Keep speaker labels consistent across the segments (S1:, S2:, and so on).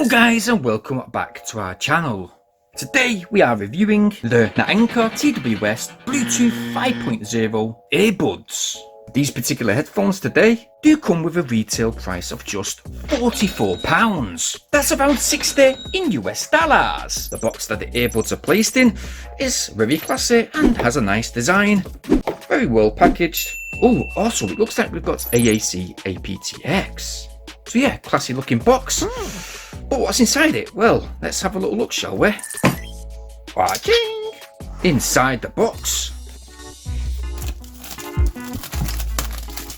S1: Hello guys and welcome back to our channel. Today we are reviewing the NAENKA TWS Bluetooth 5.0 Earbuds. These particular headphones today do come with a retail price of just £44. That's around 60 in US dollars. The box that the earbuds are placed in is very classy and has a nice design. Very well packaged. Oh, also it looks like we've got AAC aptX. So yeah, classy looking box. But what's inside it? Well, let's have a little look, shall we? Watching inside the box.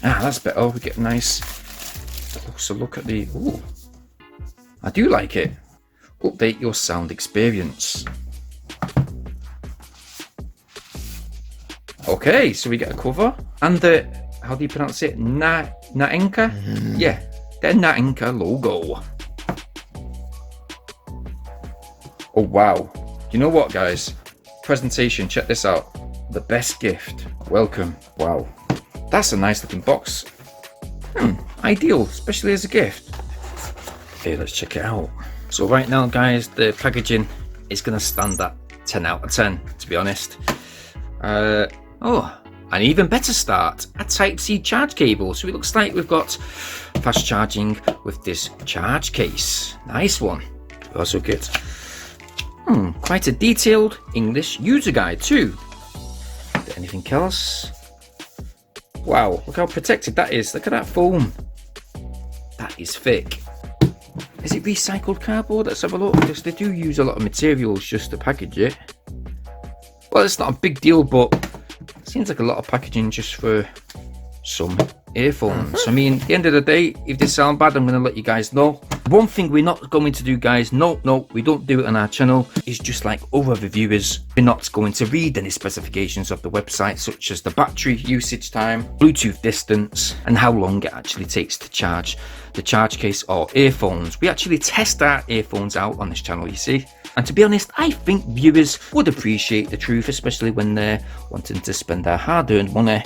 S1: That's better. We get a nice closer look at the. Ooh, I do like it. Update your sound experience. Okay, so we get a cover and the, how do you pronounce it? NAENKA? Yeah, the NAENKA logo. Oh wow, you know what guys, presentation, check this out, the best gift, welcome. Wow, that's a nice looking box. Ideal, especially as a gift. Okay, let's check it out. So right now guys, the packaging is going to stand at 10 out of 10 to be honest. Oh, an even better start, a Type-C charge cable. So it looks like we've got fast charging with this charge case. Nice one. We also get quite a detailed English user guide too. Anything else? Wow, look how protected that is. Look at that foam. That is thick. Is it recycled cardboard? Let's have a look, because they do use a lot of materials just to package it. Well, it's not a big deal, but it seems like a lot of packaging just for some earphones. I mean, at the end of the day, if they sound bad, I'm going to let you guys know. One thing we're not going to do, guys, no, we don't do it on our channel, is just like other reviewers, we're not going to read any specifications of the website, such as the battery usage time, Bluetooth distance, and how long it actually takes to charge the charge case or earphones. We actually test our earphones out on this channel, you see. And to be honest, I think viewers would appreciate the truth, especially when they're wanting to spend their hard-earned money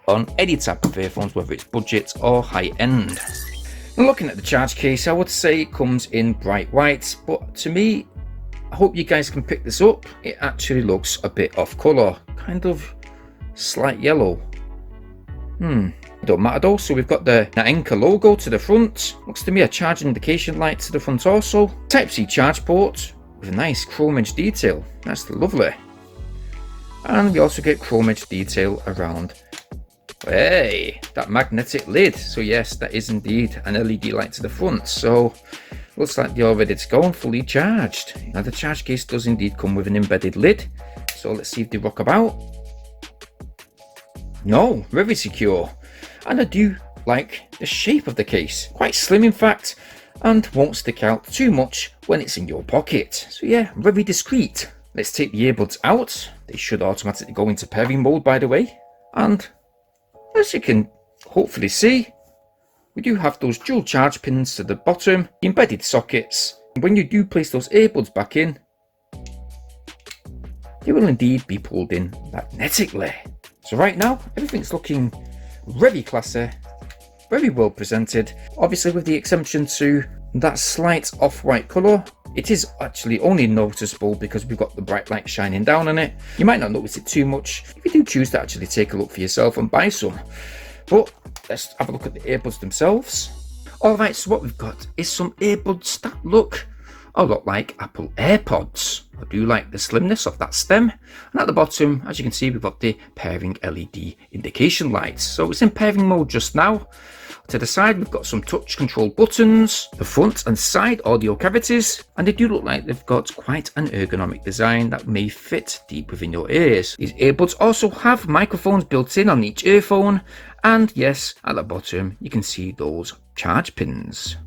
S1: on any type of earphones, whether it's budget or high-end. Looking at the charge case, I would say it comes in bright white, but to me, I hope you guys can pick this up. It actually looks a bit off colour, kind of slight yellow. Don't matter though. So we've got the NAENKA logo to the front. Looks to me a charging indication light to the front also. Type-C charge port with a nice chrome edge detail. That's lovely. And we also get chrome edge detail around. Hey, that magnetic lid. So yes, that is indeed an LED light to the front. So looks like they're all ready to go and fully charged. Now the charge case does indeed come with an embedded lid. So let's see if they rock about. No, very secure. And I do like the shape of the case. Quite slim in fact, and won't stick out too much when it's in your pocket. So yeah, very discreet. Let's take the earbuds out. They should automatically go into pairing mode, by the way. And as you can hopefully see, we do have those dual charge pins to the bottom, embedded sockets. And when you do place those earbuds back in, they will indeed be pulled in magnetically. So right now, everything's looking very classy, very well presented. Obviously with the exception to that slight off-white colour, it is actually only noticeable because we've got the bright light shining down on it. You might not notice it too much if you do choose to actually take a look for yourself and buy some. But let's have a look at the earbuds themselves. Alright, so what we've got is some earbuds that look a lot like Apple Airpods. I do like the slimness of that stem. And at the bottom, as you can see, we've got the pairing LED indication lights. So it's in pairing mode just now. To the side, we've got some touch control buttons, the front and side audio cavities, and they do look like they've got quite an ergonomic design that may fit deep within your ears. These earbuds also have microphones built in on each earphone, and yes, at the bottom, you can see those charge pins.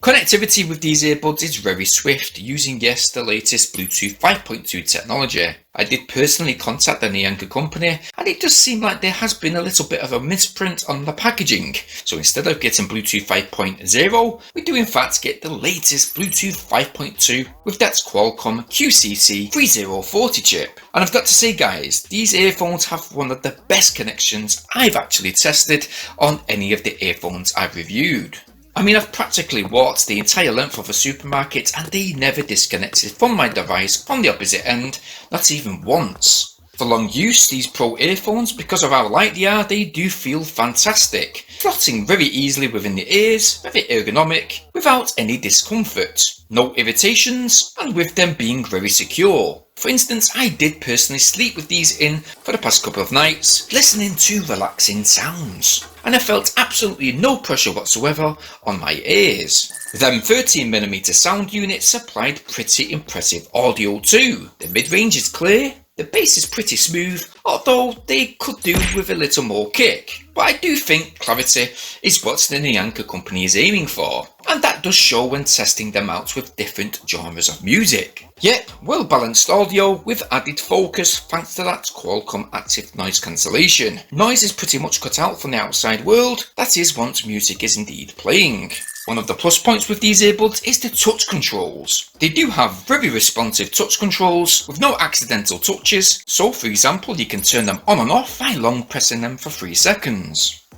S1: Connectivity with these earbuds is very swift, using yes the latest Bluetooth 5.2 technology. I did personally contact the NAENKA company, and it does seem like there has been a little bit of a misprint on the packaging. So instead of getting Bluetooth 5.0, we do in fact get the latest Bluetooth 5.2 with that Qualcomm QCC 3040 chip. And I've got to say guys, these earphones have one of the best connections I've actually tested on any of the earphones I've reviewed. I mean, I've practically walked the entire length of a supermarket and they never disconnected from my device from the opposite end, not even once. For long use, these Pro earphones, because of how light they are, they do feel fantastic, floating very easily within the ears, very ergonomic, without any discomfort, no irritations, and with them being very secure. For instance, I did personally sleep with these in for the past couple of nights, listening to relaxing sounds, and I felt absolutely no pressure whatsoever on my ears. Them 13mm sound units supplied pretty impressive audio too. The mid-range is clear, the bass is pretty smooth, although they could do with a little more kick. But I do think clarity is what the NAENKA company is aiming for, and that does show when testing them out with different genres of music. Yet, well balanced audio with added focus thanks to that Qualcomm active noise cancellation. Noise is pretty much cut out from the outside world, that is once music is indeed playing. One of the plus points with these earbuds is the touch controls. They do have very responsive touch controls with no accidental touches, so for example you can turn them on and off by long pressing them for 3 seconds.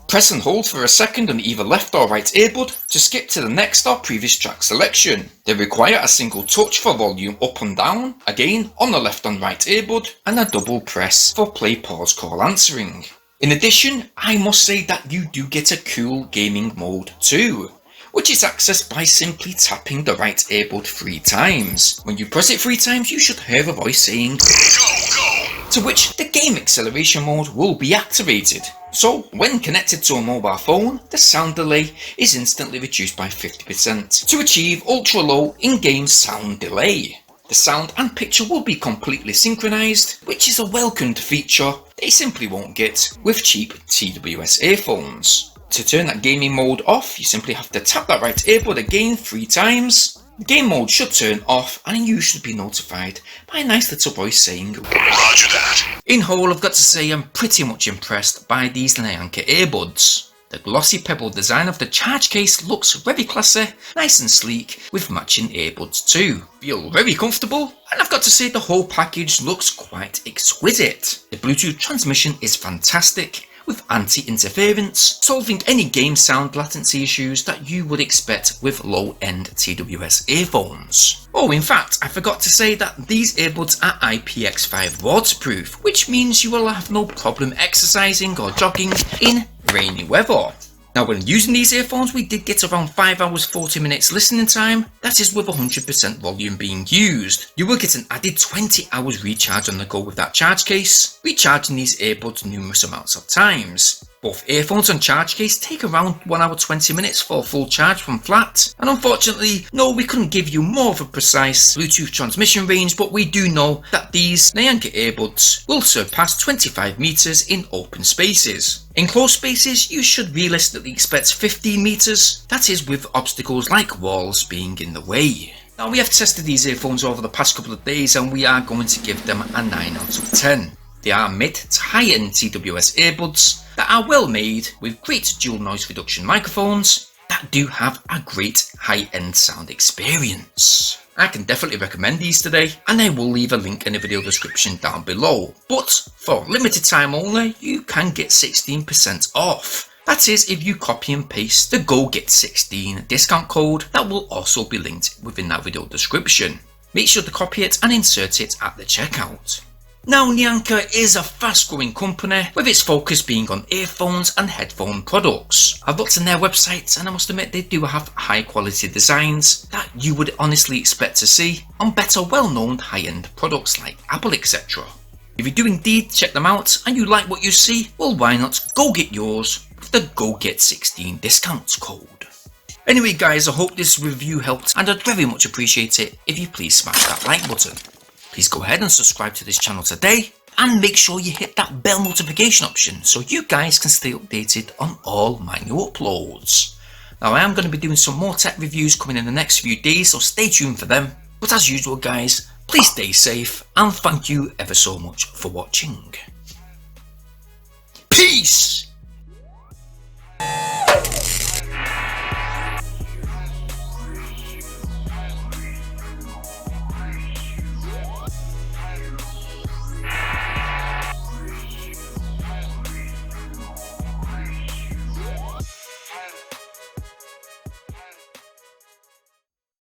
S1: Press and hold for a second on either left or right earbud to skip to the next or previous track selection. They require a single touch for volume up and down, again on the left and right earbud, and a double press for play, pause, call answering. In addition, I must say that you do get a cool gaming mode too, which is accessed by simply tapping the right earbud 3 times. When you press it 3 times, you should hear a voice saying go, to which the game acceleration mode will be activated. So when connected to a mobile phone, the sound delay is instantly reduced by 50% to achieve ultra low in-game sound delay. The sound and picture will be completely synchronized, which is a welcomed feature they simply won't get with cheap TWS earphones. To turn that gaming mode off, you simply have to tap that right earbud again 3 times. The game mode should turn off and you should be notified by a nice little voice saying Roger that. In whole, I've got to say I'm pretty much impressed by these NAENKA earbuds. The glossy pebble design of the charge case looks very classy, nice and sleek, with matching earbuds too. Feel very comfortable, and I've got to say the whole package looks quite exquisite. The Bluetooth transmission is fantastic, with anti-interference, solving any game sound latency issues that you would expect with low-end TWS earphones. Oh, in fact, I forgot to say that these earbuds are IPX5 waterproof, which means you will have no problem exercising or jogging in rainy weather. Now when using these earphones, we did get around 5 hours 40 minutes listening time, that is with 100% volume being used. You will get an added 20 hours recharge on the go with that charge case, recharging these earbuds numerous amounts of times. Both earphones and charge case take around 1 hour 20 minutes for a full charge from flat, and unfortunately, no, we couldn't give you more of a precise Bluetooth transmission range, but we do know that these NAENKA earbuds will surpass 25 meters in open spaces. In closed spaces, you should realistically expect 15 meters, that is with obstacles like walls being in the way. Now we have tested these earphones over the past couple of days and we are going to give them a 9 out of 10. They are mid to high-end TWS earbuds that are well made with great dual noise reduction microphones that do have a great high-end sound experience. I can definitely recommend these today, and I will leave a link in the video description down below. But for limited time only, you can get 16% off. That is if you copy and paste the GoGet16 discount code that will also be linked within that video description. Make sure to copy it and insert it at the checkout. Now NAENKA is a fast growing company with its focus being on earphones and headphone products. I've looked on their websites and I must admit they do have high quality designs that you would honestly expect to see on better well known high end products like Apple etc. If you do indeed check them out and you like what you see, well why not go get yours with the GoGet16 discount code. Anyway guys, I hope this review helped and I'd very much appreciate it if you please smash that like button. Please go ahead and subscribe to this channel today and make sure you hit that bell notification option so you guys can stay updated on all my new uploads. Now I am going to be doing some more tech reviews coming in the next few days, so stay tuned for them. But as usual guys, please stay safe and thank you ever so much for watching. Peace!